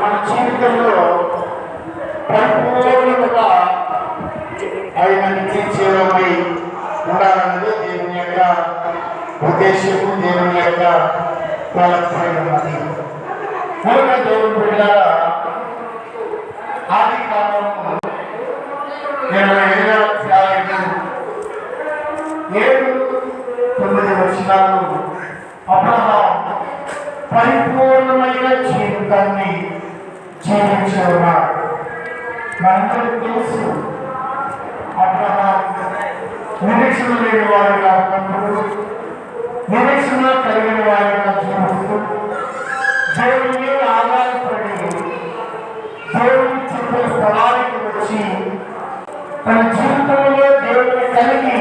మన జీవితంలో పరిపూర్ణంగా ఆయన నిత్యమై ఉండాలన్నది దేవుని యొక్క ఉద్దేశము, దేవుని యొక్క ప్రలక్షణది. కనుక దేవుని బిడ్డ ఆది కాలము 7-9 వర్షాలు అబ్రహాం పరిపూర్ణమైన జీవితాన్ని జీవించేవాడు. మనందరికీ తెలుసు అబ్రహాం నిరీక్షణ లేని వారిగా ఉన్నప్పుడు, నిరీక్షణ కలిగిన వారిగా జీవిస్తూ దేవుని మీద ఆధారపడి దేవుని చెప్పే స్థలానికి వచ్చి తన జీవితంలో దేవుని కలిగి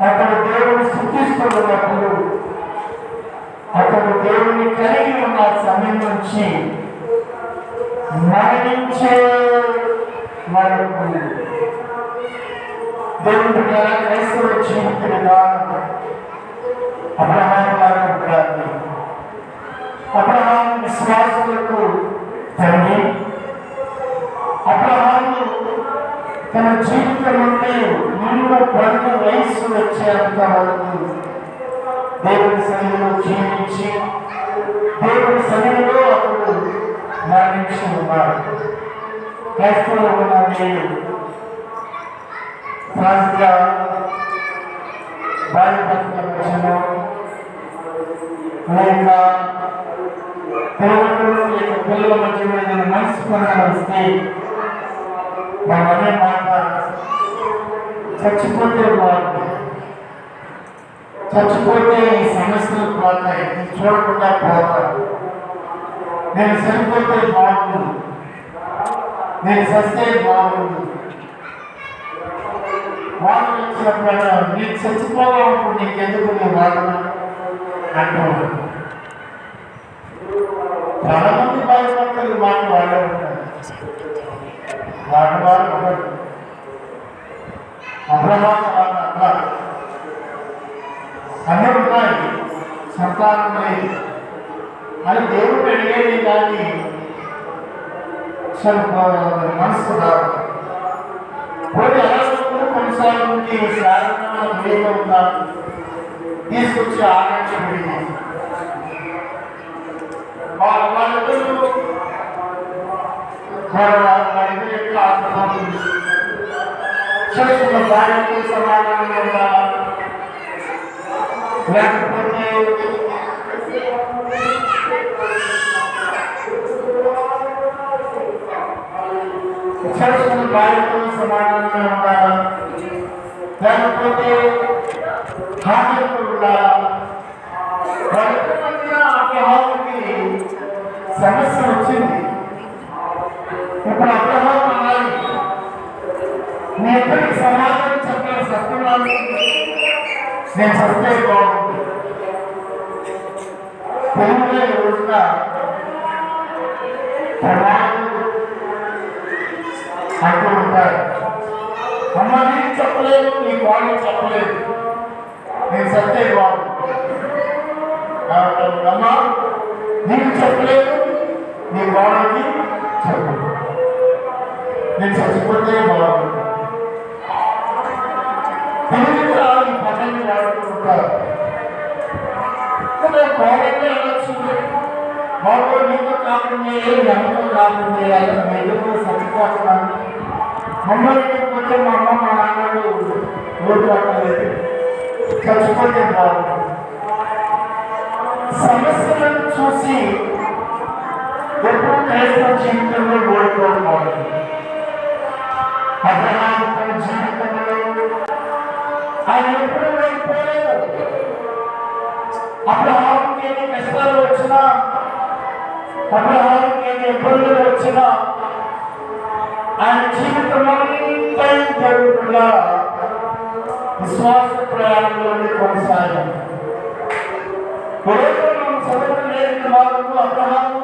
అతడు దేవుని స్తుతిస్తున్నప్పుడు, అతడు దేవుని కలిగి ఉన్న సమయం నుంచి మరణించే వరకు దేవుడి క్రైస్తవ జీవితంగా అబ్రహాం గారు ఉంటారు. అబ్రహాం విశ్వాసులకు తండ్రి. అబ్రహాము తన జీవితం నుండి 110 వయస్సు వచ్చేంత వరకు దేవుని సన్నిధిలో జీవించి దేవుని సన్నిధిలో అతడు మరణించి ఉన్నాడు. క్రైస్తవులు ఉన్నది సహజంగా భార్య భర్తల మధ్యలో లేక పిల్లల మధ్యలో ఏదైనా మనసుకున్న వస్తే మనం అనే మాట చచ్చిపోతే బాగుంది, చచ్చిపోతే ఈ సమస్యలు పోతాయి, చూడకుండా పోతాను, నేను చనిపోతే బాగుంది, నేను చస్తే బాగుంది. వాళ్ళు వచ్చినప్పుడు నీకు చచ్చిపోవాలనుకుంటే నీకెందుకు నీ వాదన అంటున్నాను. చాలా మంది భయపడతారు మాట వాళ్ళే ఉంటారు. వాడు ఒకటి అబ్రహాం అట్లా అన్నీ ఉన్నాయి, సంతానం లేదు అని దేవుడు అడిగేది కానీ మనసు రాదు. పోయి అలా కొన్నిసార్లు శారీరకంగా ఉన్నాను తీసుకొచ్చి ఆకర్షించింది. వాళ్ళిద్దరు యొక్క ఆత్మ చేసుకున్న భార్యకు సమాధానంగా ఉండాలా, లేకపోతే చేసుకున్న భార్యకు సమాధానంగా ఉండాలా, లేకపోతే హాజరు ఉండాలా. వాళ్ళకి మధ్య అబ్రహాముకి సమస్య వచ్చింది. ఇప్పుడు అబ్రహాం అన్నాడు, నీ ఎక్కడికి సమాధానం చెప్పాను సత్తున్నాను, నేను సత్తే బాగుంది. తెలుగులో ఈ రోజున అంటూ ఉంటారు, అమ్మ నీకు చెప్పలేదు, నీ వాళ్ళు చెప్పలేదు, నేను సత్తే బాగుంది. అమ్మ నీకు చెప్పలేదు, నీ వాళ్ళకి చెప్పలేదు, నేను చచ్చిపోతే బాగుంది. తెలుగుగా ఈ పదాన్ని వాడుతుంటారు. కోరంగా అనొచ్చు, బాబు నీతో కాకుండా ఎంతో కాకుండా ఎందుకు చచ్చిపోతున్నాను, మమ్మల్ని పోతే మా అమ్మ మా నాన్నలు ఓడిపోలేదు, చచ్చిపోతే బాగుంది. సమస్యలను చూసి ఎప్పుడు క్రైస్తవ జీవితంలో ఓడిపోవాలి. అబ్రహాం తన జీవితంలో ఆయన ఎప్పుడు ఓడిపోలేదు. అబ్రహాంకి ఎన్ని కష్టాలు వచ్చినా, అబ్రహాంకి ఎన్ని ఇబ్బందులు వచ్చినా ఆయన జీవితం అంతా జరుగుతున్నా విశ్వాస ప్రయాణంలోనే కొనసాగింది. మనం చదువు లేని వాళ్ళకు అబ్రహాము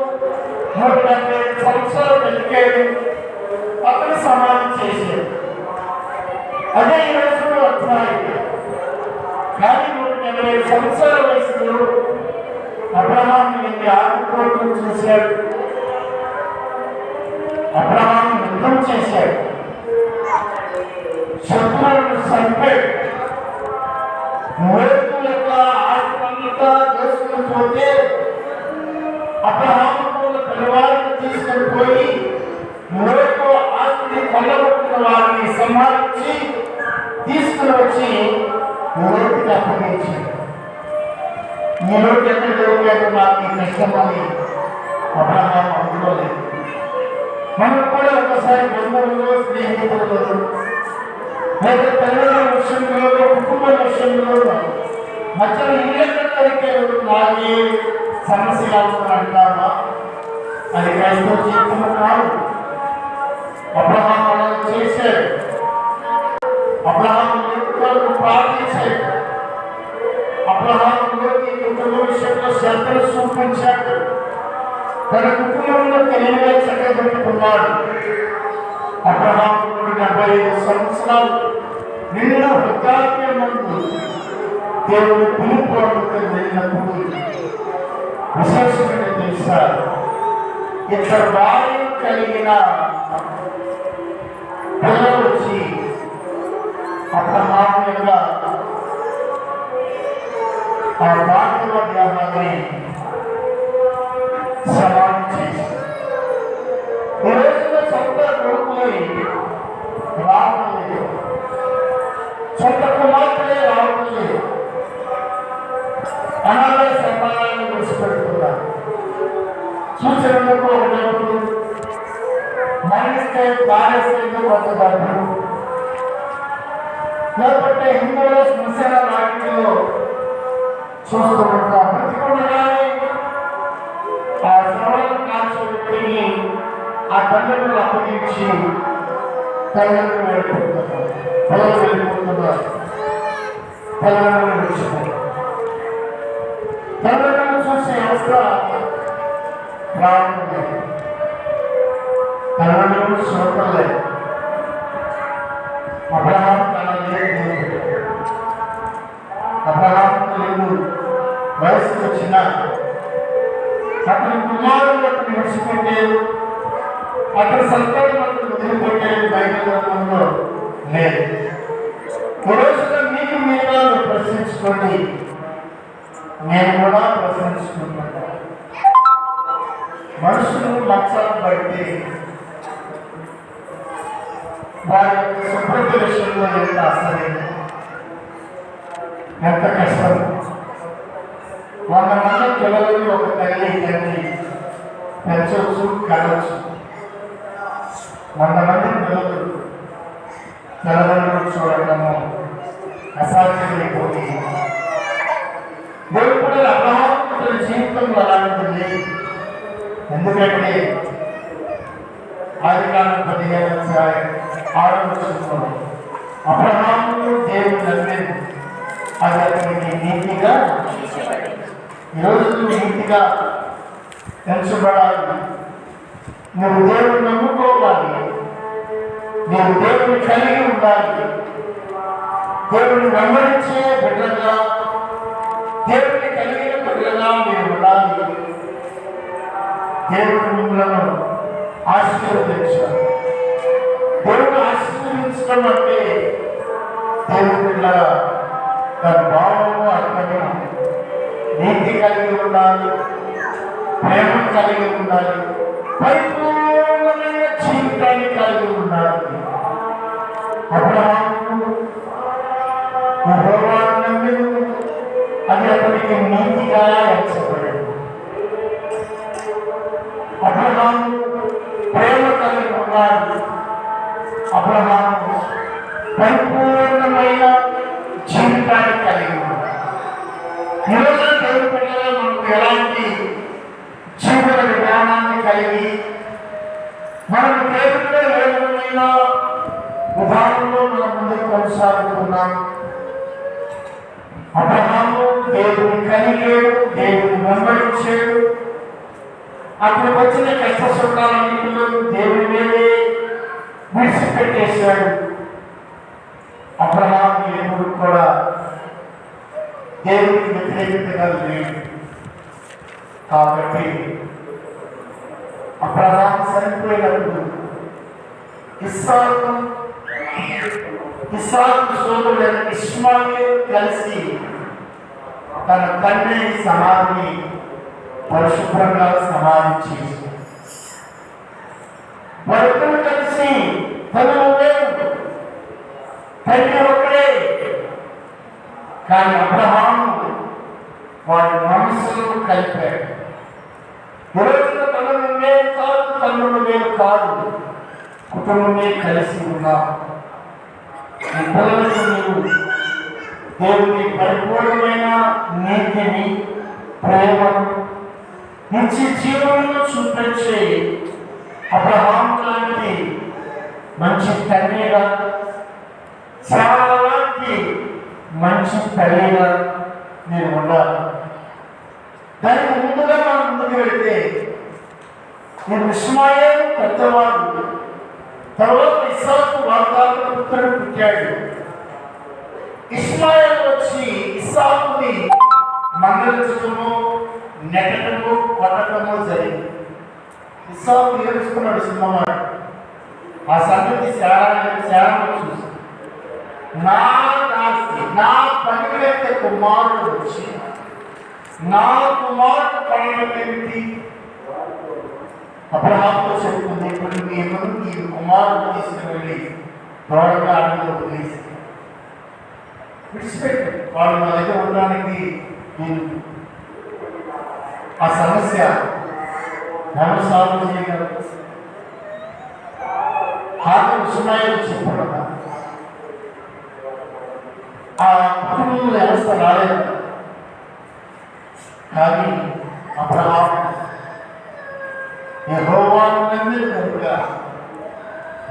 170 సంవత్సరాలు బతికాడు, అతను సమాధి చేశాడు. అదే ఈ రోజులో అధ్యాయం. కానీ 180 సంవత్సరాల వయసులో అబ్రహాం ఎన్ని ఆకుకోట్లు చూశాడు, శత్రువులను చంపాడు. లోతు యొక్క ఆస్తంతా దోసుకుని పోతే అబ్రహాము పిల్లవారిని తీసుకొని పోయి లోతు ఆస్తిని కొల్లగొట్టిన వారిని సంహరించి తీసుకుని వచ్చి లోతుకి అప్పగించాడు. ఈ లోటు ఎక్కడ దొరికాడు నాకు ఈ కష్టమని అబ్రహాము అనుకోలేదు. మనం కూడా ఒకసారి బంధువులు, స్నేహితులు లేదా పిల్లల విషయంలో, కుటుంబ విషయంలో మధ్యలో ఇళ్ళకే నాకే సమస్యలు అవుతుందంటామా? అది క్రైస్తవ జీవితం కాదు. అబ్రహాము అలా చేశాడు. అబ్రహాము లోతుకు ప్రార్థించాడు. అబ్రహాము లోతు కుటుంబ విషయంలో శ్రద్ధను చూపించాడు. తన కుటుంబంలో తెలివిగా చక్కబెట్టుకున్నాడు. అబ్రహాము 75 సంవత్సరాలు నిన్న వృద్ధాప్యమందు దేవుని పిలుపు అందుకుని వెళ్ళినప్పుడు విశేషమైన తెలుసా, ఇద్దరు భార్యలు కలిగిన పిల్లలు వచ్చి అబ్రహాము యొక్క ఆ పార్థివ దేహాన్ని సమాధి చేశారు. ఈ రోజున సొంత కొడుకులే రావడం లేదు, సొంత కుమార్తెలే రావడం లేదు. అనాథ సంతానాన్ని విడిచిపెడుతున్నారు. సూచనలకు ఉన్నప్పుడు మరణిస్తే పారేస్తే కొత్త డబ్బులు, లేకపోతే హిందువుల శ్మశాన వాటిలో చూస్తూ ఉంటాం. బ్రతికుండగానే ఆ శవాలను కాల్చబెట్టి ఆ తండ్రులను అప్పగించి తల్లిదండ్రులు వెళ్ళిపోతున్నారు. పిల్లలు వెళ్ళిపోతున్నారు. తల్లిదండ్రులు విడిచిపోతున్నారు. తల్లిదండ్రులను చూసే అవసరం రావడం లేదు. తల్లిదండ్రులు చూడటం లేదు. అబ్రహాము తన లేదు. అబ్రహాము లేదు. వయసుకు వచ్చిన అతని కుమారులు అతను విడిచిపెట్టారు. అతని సంతానం అతను వదిలిపెట్టారు. బైబిల్ గ్రంథంలో లేదు. ఈ రోజున మీకు మీద ప్రశ్నించుకోండి. నేను కూడా ప్రశ్నించుకుంటున్నాను. మనుషులు లక్ష్యాలు బట్టి వారి యొక్క శుభ్రత విషయంలో ఎంత అసలు ఎంత కష్టం. 100 మంది పిల్లలని ఒక తల్లి తండ్రి పెంచవచ్చు, కనవచ్చు. 100 మంది పిల్లలు తల్లిదండ్రులు చూడటము అసాధ్యమైపోతుంది. దేవుడు కూడా అబ్రహాము జీవితంలో అలాంటిది. ఎందుకంటే ఆదికాండం 15:6 అబ్రహాము దేవుడు నమ్మింది, అది అతనికి నీతిగా. ఈరోజు నువ్వు నీతిగా పెంచబడాలి. నువ్వు దేవుడిని నమ్ముకోవాలి. నువ్వు దేవుడిని కలిగి ఉండాలి. దేవుడిని వెంబడించే బిడ్డగా, దేవుడిని కలిగిన బిడ్డగా మీరు ఉండాలి. దేవుడు మిమ్మల్ని ఆశీర్వదించాలి. దేవుడు ఆశీర్వదించడం అంటే దేవుడి తన భావము అర్థము నీతి కలిగి ఉండాలి, ప్రేమ కలిగి ఉండాలి, పరిపూర్ణమైన జీవితాన్ని కలిగి ఉండాలి. అబ్రహాము యెహోవాను నమ్మిన అది అతనికి నీతిగా ఎంచబడింది. అబ్రహాము ప్రేమ కలిగి ఉండాలి. అబ్రహాము పరిపూర్ణమైన జీవితాన్ని కలిగి ఉండాలి. ఈరోజు దేవుడి పిల్లలు మనకు ఎలాంటి జీవన విధానాన్ని కలిగి మనకు దేవుడిలో ఏ విధమైన విధానంలో మనం ముందుకు కొనసాగుతున్నాం. అబ్రహాము దేవుడిని కలిగాడు, దేవుడిని వెంబడించాడు. అక్కడికి వచ్చిన కష్ట సుఖాలన్నింటిలో దేవుడి మీదే విడిచిపెట్టేశాడు. అబ్రహాము ఎప్పుడు కూడా దేవుడికి వ్యతిరేకతగా లేడు. కాబట్టి అబ్రహాము చనిపోయినప్పుడు ఇస్సాకు ఇస్సాకు సోదరుడైన ఇష్మాయేలు కలిసి తన తండ్రి సమాధిని పరిశుభ్రంగా సమాధి చేసి వారిద్దరూ కలిసి తను లేవు, తండ్రి ఒక్కడే. కానీ అబ్రహాము వారి మనసును కలిపాడు. ఈరోజున తనను మేలు కాదు, తనను మేలు కాదు, కుటుంబమే కలిసి ఉన్నాం. ఈ పిల్లలకు మీరు దేవుని పరిపూర్ణమైన నీతిని, ప్రేమను, నిత్య జీవనము చూపించే అబ్రహాము లాంటి మంచి తండ్రిగా, చాలా లాంటి మంచి తల్లిగా మీరు ఉండాలి. దానికి ముందుగా మనం ముందుకు వెళితే నేను ఇష్మాయేలు పెద్దవాడు, తర్వాత ఇస్సాకు వాగ్దాన పుత్రుడు పుట్టాడు. ఇష్మాయేలు వచ్చి ఇస్సాకుని మందలించటము, నెట్టడము, కొట్టడము జరిగింది. ఇస్సాకు ఏడుచుకున్నాడు చిన్నవాడు. ఆ సంగతి శారణ చూసి నా పనివెత్తే కుమారుడు వచ్చి నా కుమారుడు పనుల పెట్టి అబ్రహాముతో చెప్పుకుంది. ఇప్పుడు ఈ కుమారుడు తీసుకువెళ్ళి దూరంగా అడుగులో వదిలేసి విడిచిపెట్టు, వాళ్ళు నా దగ్గర ఉండడానికి నేను ఆ సమస్య ఎవరు సాల్వ్ చేయగలరు? హాజరు ఇష్మాయేలు చెప్పడం ఆ కుటుంబ వ్యవస్థ రాలేదు. కానీ అబ్రహాము యెహోవాను నమ్మిన కనుక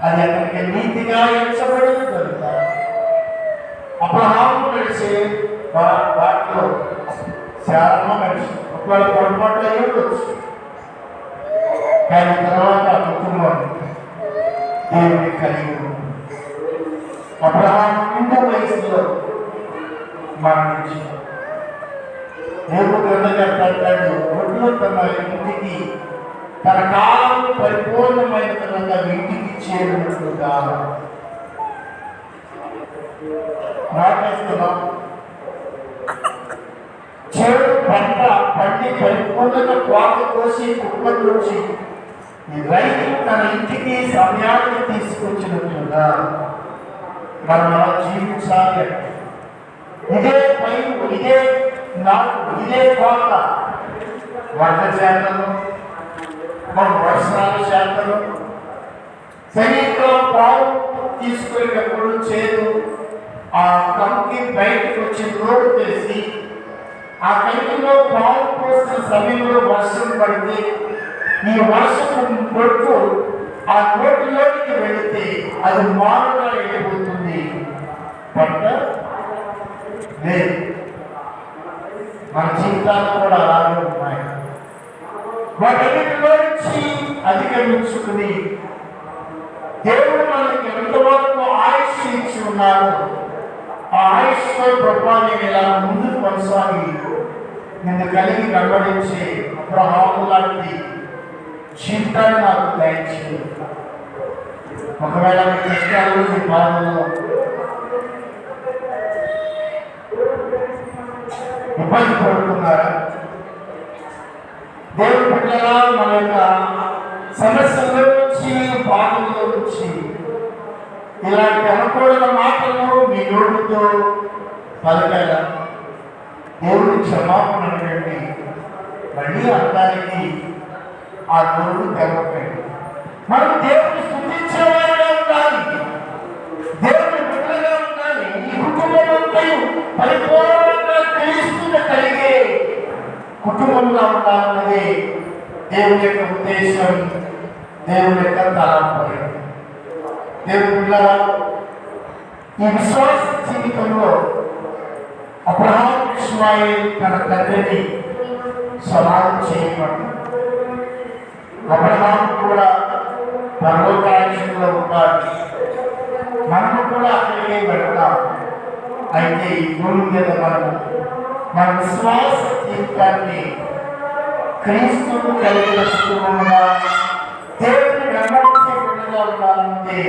అది అతనికి నీతిగా ఎంచబడిన కనుక అబ్రహాము నడిచే వాటిలో శారమ్మ నడిచి ఒకవేళ పొరపాటు అయి ఉండొచ్చు. కానీ తర్వాత ఆ కుటుంబం దేవుని కలిగి ఉంది. అబ్రహాము నిండు వయసులో మరణించాడు. దేవుడు గ్రంథకర్త ఒడ్లో తన ఇంటికి తన కాలం పరిపూర్ణమైన తర్వాత ఇంటికి చేరినట్లుగా నాటేస్తున్నాం. చెడు పంట పండి పరిపూర్ణంగా కోత కోసి కుటుంబం నుంచి ఈ రైతు తన ఇంటికి సమయాన్ని తీసుకొచ్చినట్లుగా మనం అలా జీవించాలి. ఇదే పైరు, ఇదే నాటు, ఇదే కోత వంట చేతలు, మన వర్షాలు చేతలు, సరిగ్గా పాలు తీసుకునేటప్పుడు చేదు ఆ కంకి బయటకు వచ్చి రోడ్డు వేసి ఆ కంకిలో పాలు పోసిన సమయంలో వర్షం పడితే ఈ వర్షం కొట్టు ఆ నోటిలోకి వెళితే అది మారుగా వెళ్ళిపోతుంది. పంట లేదు. మన జీవితాలు కూడా అలాగే ఉన్నాయి. వాటన్నిటిలో నుంచి అధిగమించుకుని దేవుడు మనకి ఎంతవరకు ఆయుష్ ఇచ్చి ఉన్నారు, ఆ ఆయుష్తో ప్రభావ నేను ఇలా ముందుకు కొనసాగి నిన్ను కలిగి వెంబడించి అబ్రహాము లాంటి జీవితాన్ని నాకు దయచేయి. ఒకవేళ మీ కష్టాలు, మీ బాధల్లో ఇబ్బంది పడుతున్నారా? దేవుడు బిడ్డలా మన యొక్క సమస్యల్లో నుంచి, బాధల్లో నుంచి ఇలాంటి అనుకూల మాటలు మీ నోటితో పలకాల దేవుడి క్షమాపణ అడగండి. మళ్ళీ అనడానికి ఆ నోరు తెరవకండి. మనం దేవుడిని స్తుతించేవారిగా ఉండాలి, దేవుని బిడ్డలుగా ఉండాలి. ఈ కుటుంబమంతా పరిపూర్ణంగా క్రీస్తుని కలిగే కుటుంబంగా ఉండాలన్నది దేవుని యొక్క ఉద్దేశం, దేవుని యొక్క తలంపై. దేవుళ్ళ ఈ విశ్వాస జీవితంలో అబ్రహాము ఇష్మాయేలు తన తండ్రిని సమాధి చేయబడి అబ్రహాము కూడా పరలోకాంక్షలో ఉండాలి. మనము కూడా అక్కడికే వెళ్తాం. అయితే ఈ భూమి మీద మనము మన విశ్వాస జీవితాన్ని క్రీస్తును కలిగిన కుటుంబంగా దేవుని వెంబడించే ఉండాలంటే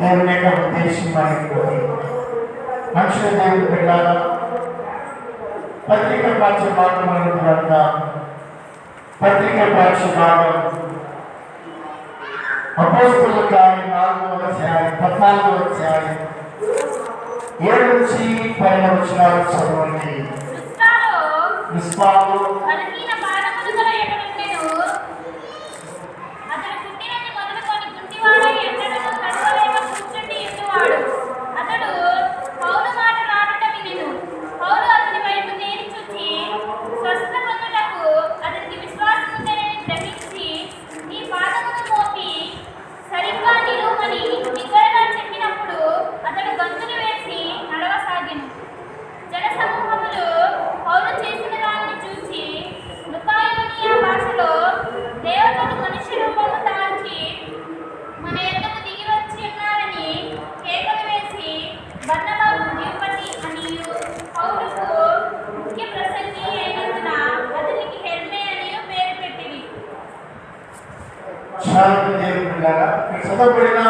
దేవుని యొక్క ఉద్దేశం అయిపోయి మనుషుల దేవుడు బిడ్డారా పత్రిక పాఠ్య భాగమైన గ్రంథ పత్రిక పాఠ్య భాగం అపోస్తలుల కార్యం 4వ అధ్యాయం 14వ అధ్యాయం 7 నుంచి 10 వచనాలు చదవండి. విశ్వాలు చదవబడిన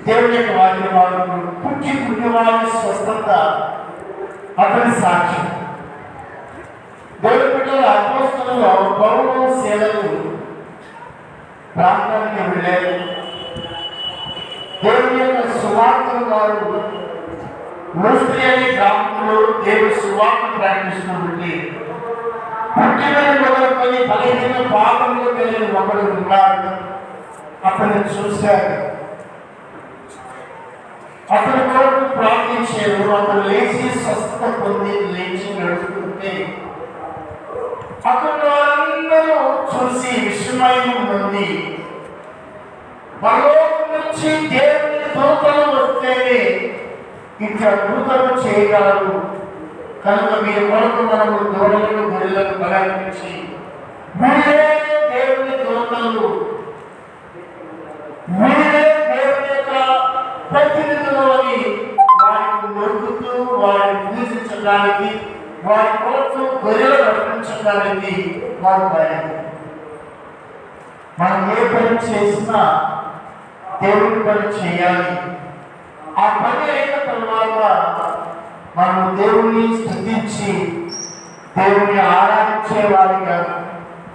దేవుని యొక్క వాక్య భాగంలో పుట్టినవారి స్వస్థత అతని సాక్ష్యం. దేవుని బిడ్డల అపోస్తలులో పౌలు సేవలు ప్రాంతానికి వెళ్ళారు. దేవుని యొక్క సువార్తలు వారు లూస్త్రి అనే గ్రామంలో దేవుని సువార్త ప్రకటిస్తున్నటువంటి పుట్టినని మొదలుకొని 15 పాపంలో కలిగిన ఒకడు ఉన్నాడు. అతన్ని చూశారు, అతని కొరకు ప్రార్థించారు. అతను లేచి స్వస్థత పొంది లేచి నడుస్తుంటే అతను అందరూ చూసి విస్మయం పొంది పరలోకం నుంచి దేవుని దూతలు వస్తేనే ఇంత అద్భుతము చేయగలరు. కనుక మీ కొరకు మనము దూడలను గొర్రెలను బలాయించి మీరే దేవుని దూతలు, మీరే దేవుని యొక్క ప్రతినిధులు అని వారికి దొరుకుతూ వారిని పూజించడానికి, వారి కొరకు గొర్రెలు నడిపించడానికి వారు బయలు. మనం ఏ పని చేసినా దేవుని పని చేయాలి. ఆ పని అయిన తర్వాత మనం దేవుని స్తుతించి దేవుని ఆరాధించే వారిగా,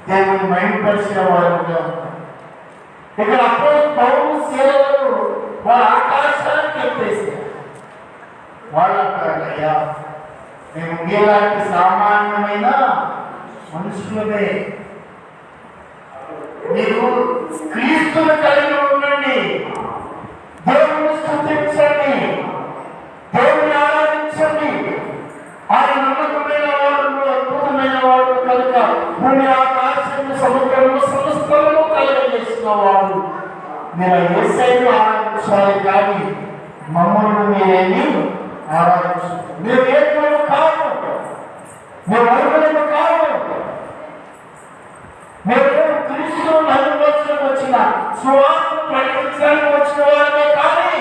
దేవుని మైండ్పరిచిన వారిగా. ఇక్కడ అప్పుడు పౌరు సేవలు వాళ్ళ ఆకాశానికి ఎత్తేసారు. వాళ్ళు అంటారయ్యా, మేము మీలాంటి సామాన్యమైన మనుషులమే, మీరు క్రీస్తును కలిగి ఉండండి, దేవుని స్తుతించండి, దేవుని ఆరాధించండి. ఆయన నమ్మకమైన వాడు, అద్భుతమైన వాడు కనుక భూమి ఆకాశము సముద్రము సమస్తము కలగజేసిన వాడు. మీరు యేసయ్యను ఆరాధించాలి కానీ మమ్మల్ని మీరేమి ఆరాధించాలి. మీరు ఏకము కాదు, మీరు అరుగులకు కాదు, మీరు క్రీస్తును అనుభవించడానికి వచ్చిన సువార్త ప్రకటించడానికి వచ్చిన వారమే కానీ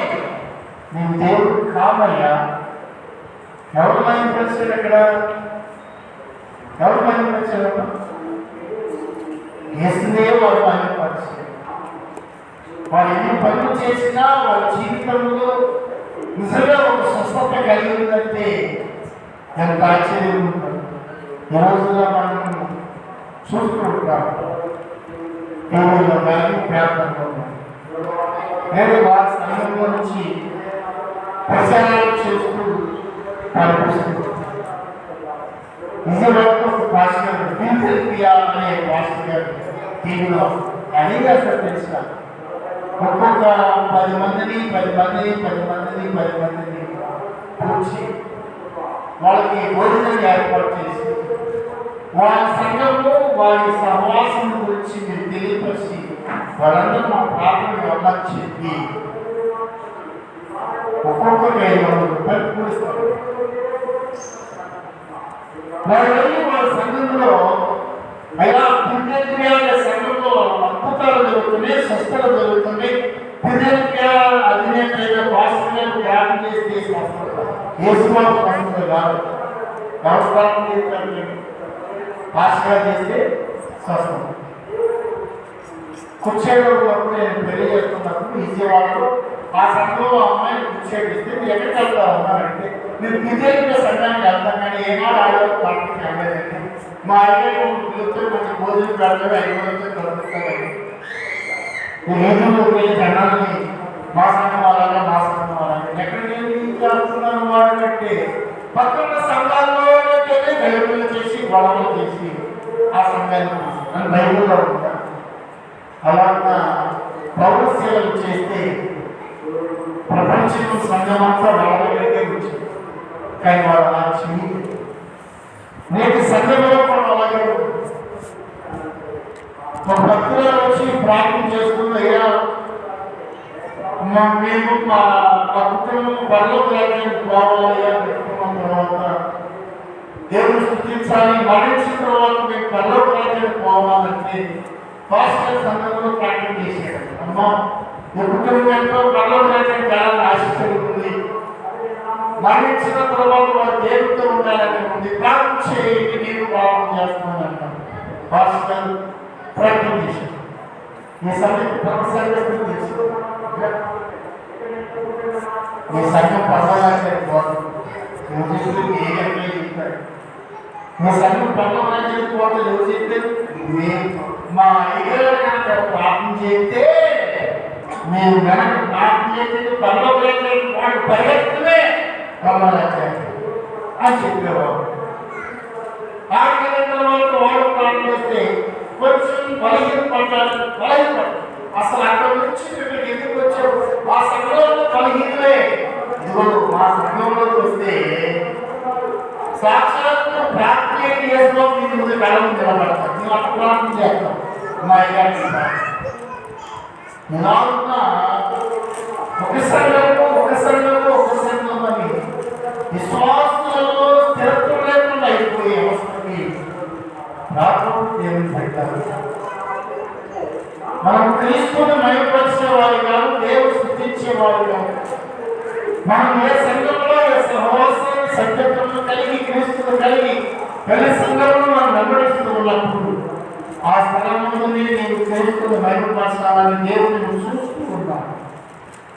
మేము దేవుడు కామయ్యా. ఎవరు మైంపరిచారు? ఇక్కడ ఎవరు మైంపరిచారు? వేసిందే వారు మైంపరిచారు. వారు ఎన్ని పనులు చేసినా వారి జీవితంలో నిజంగా ఒక స్వస్థత కలిగి ఉందంటే ఎంత ఆశ్చర్యం ఉంటుంది. ఈ రోజుల్లో మనం చూస్తూ ఉంటాం, టీవీలో కానీ పేపర్లో నేను వారి సంఘంలో నుంచి ప్రచారాలు చేస్తూ కనిపిస్తుంది. నిజంగా పాస్టర్ ఫిల్పియా అనే పాస్టర్ గారు టీవీలో అనేక తెలిసిన ఒక్కొక్క 10 మందిని కూర్చి వాళ్ళకి భోజనం ఏర్పాటు చేసి వాళ్ళ సంఘంలో వారి సహవాసం గురించి మీరు తెలియపరిచి వాళ్ళందరూ మా ప్రార్థన వల్ల చెప్పి ఒక్కొక్కరు 500 రూపాయలు కూడిస్తారు. వారు వెళ్ళి వాళ్ళ సంఘంలో అయ్యా పుణ్యక్రియ సంఘంలో అద్భుతాలు జరుగుతున్నాయి, స్వస్థలు జరుగుతున్నాయి. పుణ్యక్రియ అధినేత పాస్టర్ గారు ధ్యానం చేస్తే స్వస్థత, యేసుబాబు స్వస్థత కాదు, నమస్కారం చేస్తారు పాస్టర్ చేస్తే స్వస్థత. కుర్చేలో అప్పుడు నేను పెళ్లి చేస్తున్నప్పుడు విజయవాడలో ఆ సంఘంలో అమ్మాయిని నిక్షేపిస్తే మీరు ఎక్కడికి వెళ్తా ఉన్నారంటే మీరు విజయంగా సంఘానికి వెళ్తాం కానీ ఏనాడు ఆడవాళ్ళు పార్టీకి వెళ్ళలేదండి. మా అయ్యో పిల్లలతో మంచి భోజనం పెడతారు, ఐదుగురితో కలుపుతారండి. ఏదో వెళ్ళి జనాల్ని మా సంఘం వాళ్ళగా మా సంఘం వాళ్ళగా ఎక్కడికి వెళ్ళి చేస్తున్నారు వాడు కంటే పక్కన సంఘాల్లోకి వెళ్ళి గెలుపులు చేసి గొడవలు చేసి ఆ సంఘాన్ని బైబుల్లో ఉంటారు. అలాగా పౌర సేవలు చేస్తే ప్రపంచం సంఘమంతా వాళ్ళ దగ్గరికే వచ్చింది. కానీ వాళ్ళు అలా చెయ్యి నేటి సంఘంలో కూడా అలాగే ఒక భక్తులు వచ్చి ప్రార్థన చేసుకున్న అయ్యా మేము మా కుటుంబం బళ్ళకు వెళ్ళడానికి పోవాలయ్యా పెట్టుకున్న తర్వాత దేవుడు స్థుతించాలి, మరణించిన తర్వాత మేము బళ్ళకు వెళ్ళడానికి పోవాలంటే పాస్టర్ సంఘంలో ప్రార్థన చేశాడు. అమ్మా ఈ కుటుంబం ఎంతో బళ్ళకు వెళ్ళడానికి వెళ్ళాలని ఆశిస్తుంది, మరణించిన తర్వాత వారు దేవుడితో ఉండాలని ఉంది, ప్రార్థన చేయండి నేను బాగుంది చేస్తున్నాను అంటాను. పాస్టర్ ప్రార్థన చేశాడు. ఈ సంఘం ప్రొఫెసర్గా చేశాడు. మీ సంఘం పర్వాలేదు పోతుంది మీ సంఘం పర్వాలేదు పోతుంది ఎవరు చెప్పారు? మా అయ్యగారు కనుక ప్రార్థన చేస్తే మేము కనుక ప్రార్థన చేస్తే పర్వాలేదు వాడు పరిగెత్తమే పర్వాలేదు అని చెప్పేవాడు. ఆడిన వాళ్ళకి వాడు ప్రార్థన చేస్తే కొంచెం బలహీనపడ్డాడు. అసలు అక్కడ నుంచి ఇక్కడికి ఎందుకు వచ్చావు? మా సంఘంలో బలహీనలే. ఇదిగో మా సంఘంలోకి వస్తే సాక్షాత్తు ప్రార్థన చేస్తూ మీరు ముందు కళ నిలబడతాం. మేము అక్కడ ప్రార్థన చేస్తాం. మా అయ్యారు ఒక సంఘంలో అని విశ్వాసాలలో స్థిరత్వం లేకుండా అయిపోయే అవసరకి ప్రార్థన దేవుని పెట్టాలి. మనం క్రీస్తుని మయపరిచేవారు కాదు, దేవుడు స్థుతించేవారు కాదు. మనం ఏ సంఘంలో ఏ సహవాసం సభ్యత్వం కలిగి క్రీస్తును కలిగి ప్రతి సంఘంలో మనం వెంబడిస్తూ ఉన్నప్పుడు ఆ స్థలంలోనే నేను క్రీస్తుని మయపరచాలని దేవుడిని నువ్వు చూస్తూ ఉన్నాను.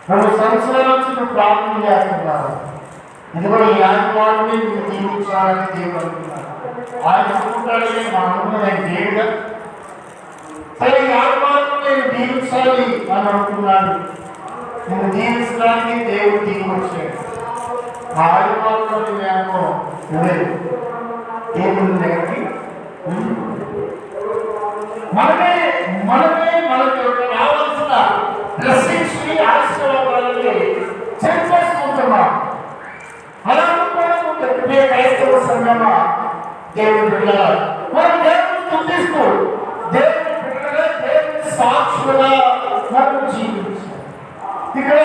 2 సంవత్సరాల నుంచి నువ్వు ప్రార్థన చేస్తున్నావు. ఇదిగో ఈ ఆత్మాన్ని నువ్వు జీవించాలని దేవుడు అనుకున్నాను. ఆయన అనుకుంటాడని మా అనుకున్న దేవుడుగా సరే ఈ ఆత్మాన్ని నేను జీవించాలి అని అనుకున్నాను. నేను జీవించడానికి దేవుడు దిగివచ్చాడు. ఆ ఆత్మలో నేను దేవుడి దగ్గరికి మనమే మనకి రావాల్సిన బ్లెస్సింగ్స్ ని ఆశీర్వాదాలని చేసుకుంటున్నాం. అలా అనుకోవడం క్రైస్తవ సంఘమా దేవుడి బిడ్డ మనం దేవుడిని స్తుతిస్తూ దేవుడి బిడ్డగా దేవుడి సాక్షులుగా మనం జీవించాలి. ఇక్కడ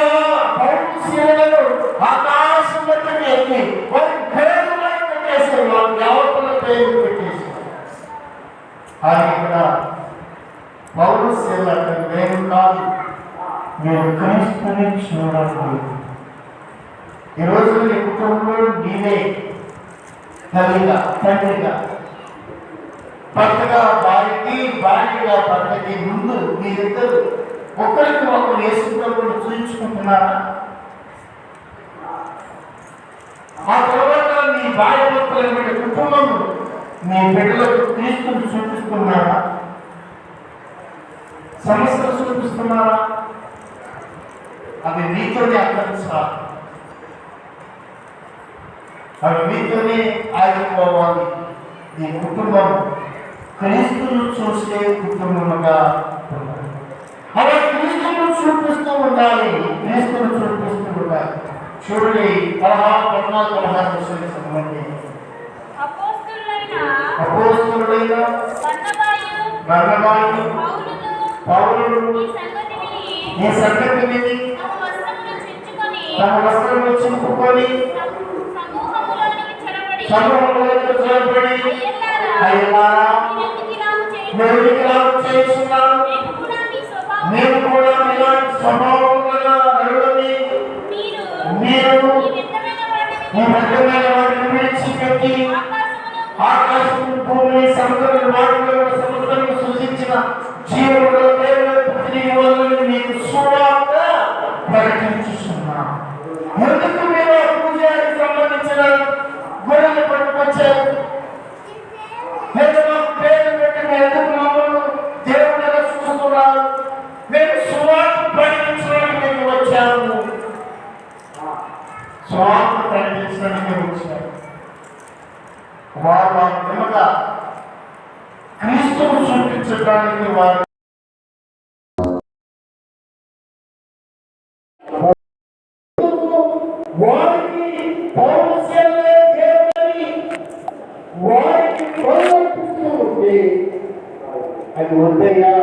పౌరుషులు ఆకాశం బట్టి ఎక్కి వారి పేరులో పెట్టేశారు, వారి దేవతల పేరు పెట్టేశారు. అది ఇక్కడ పౌరుషులు అంటే మేము కాదు, మీరు క్రీస్తుని చూడండి. ఈరోజు నీ కుటుంబంలో నీవే తల్లిగా తండ్రిగా భర్తగా భార్యగా భర్తకి ముందు మీరిద్దరు ఒకరికి ఒకరు వేసుకున్నప్పుడు చూపించుకుంటున్నారా? ఆ తర్వాత మీ భార్య భర్తల కుటుంబం మీ బిడ్డలకు క్రీస్తుని చూపిస్తున్నారా? సమస్యలు చూపిస్తున్నారా? అవి మీతోనే అంతరించాలి, అవి మీతోనే ఆగిపోవాలి. ఈ కుటుంబం క్రీస్తును చూసే కుటుంబముగా ఉండాలి. అలా క్రీస్తును చూపిస్తూ ఉండాలి, క్రీస్తును చూపిస్తూ ఉండాలి. చూడండి 14-16 సంబంధి అపోస్తలుడైన బర్నబాయు పౌలును ఈ సంగతిని తమ వస్త్రములు చింపుకొని సమూహంలోకి చొరబడి అయ్యలారా చేస్తున్నాను, మేము కూడా ఇలాంటి స్వభావం గల నరులని మీరు ఈ మధ్యమైన వాటిని విడిచిపెట్టి ఆకాశం భూమి సముద్రం వాటిలో సముద్రం సృజించిన జీవులలో దేవుని పుత్రి వాళ్ళని మీకు సువార్త ప్రకటించు. వారు నిమ్మగా క్రీస్తును చూపించడానికి వారు వారికి పౌరుషంలో దేవుని వారికి ప్రవర్తిస్తూ ఉంటే అది వద్దయ్యా